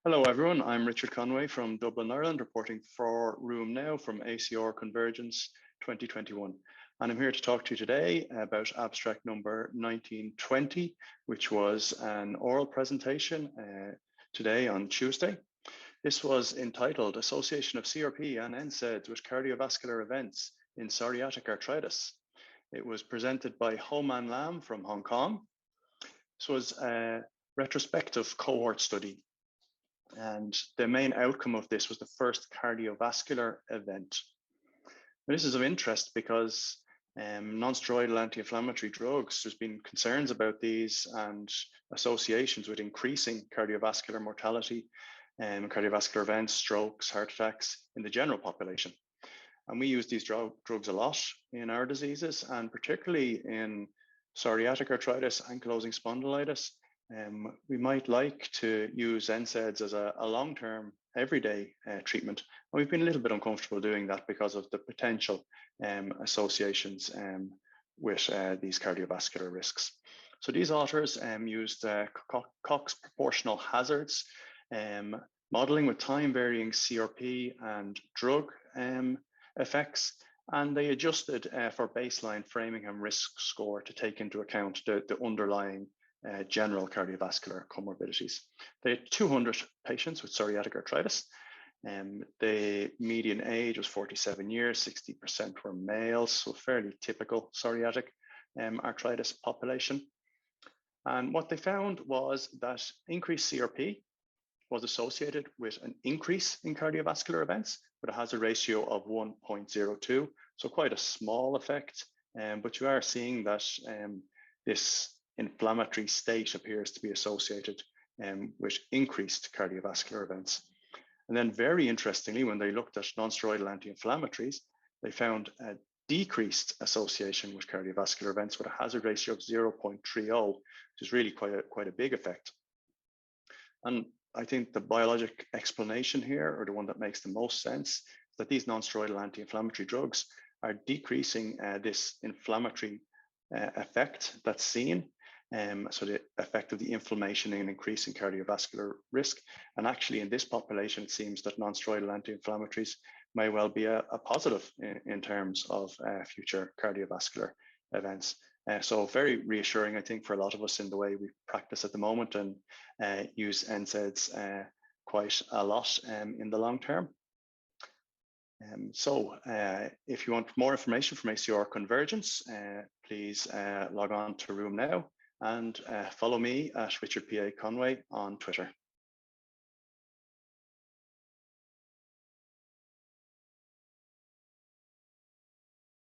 Hello everyone, I'm Richard Conway from Dublin, Ireland, reporting for Room Now from ACR Convergence 2021. And I'm here to talk to you today about abstract number 1920, which was an oral presentation today on Tuesday. This was entitled Association of CRP and NSAIDS with Cardiovascular Events in Psoriatic Arthritis. It was presented by Ho Man Lam from Hong Kong. This was a retrospective cohort study, and the main outcome of this was the first cardiovascular event. Now, this is of interest because non-steroidal anti-inflammatory drugs, there's been concerns about these and associations with increasing cardiovascular mortality, cardiovascular events, strokes, heart attacks in the general population. And we use these drugs a lot in our diseases, and particularly in psoriatic arthritis, ankylosing spondylitis. We might like to use NSAIDs as a long-term, everyday treatment. And we've been a little bit uncomfortable doing that because of the potential associations with these cardiovascular risks. So these authors used Cox proportional hazards, modeling with time-varying CRP and drug effects, and they adjusted for baseline Framingham risk score to take into account the underlying general cardiovascular comorbidities. They had 200 patients with psoriatic arthritis. The median age was 47 years, 60% were males, so fairly typical psoriatic arthritis population. And what they found was that increased CRP was associated with an increase in cardiovascular events with a hazard ratio of 1.02, so quite a small effect, but you are seeing that this inflammatory state appears to be associated with increased cardiovascular events. And then very interestingly, when they looked at non-steroidal anti-inflammatories, they found a decreased association with cardiovascular events with a hazard ratio of 0.30, which is really quite a big effect. And I think the biologic explanation here, or the one that makes the most sense, is that these non-steroidal anti-inflammatory drugs are decreasing this inflammatory effect that's seen. So the effect of the inflammation and increasing cardiovascular risk. And actually in this population, it seems that non-steroidal anti-inflammatories may well be a positive in terms of future cardiovascular events. So very reassuring, I think, for a lot of us in the way we practice at the moment and use NSAIDs quite a lot in the long term. So if you want more information from ACR Convergence, please log on to Room Now and follow me at Richard P.A. Conway on Twitter.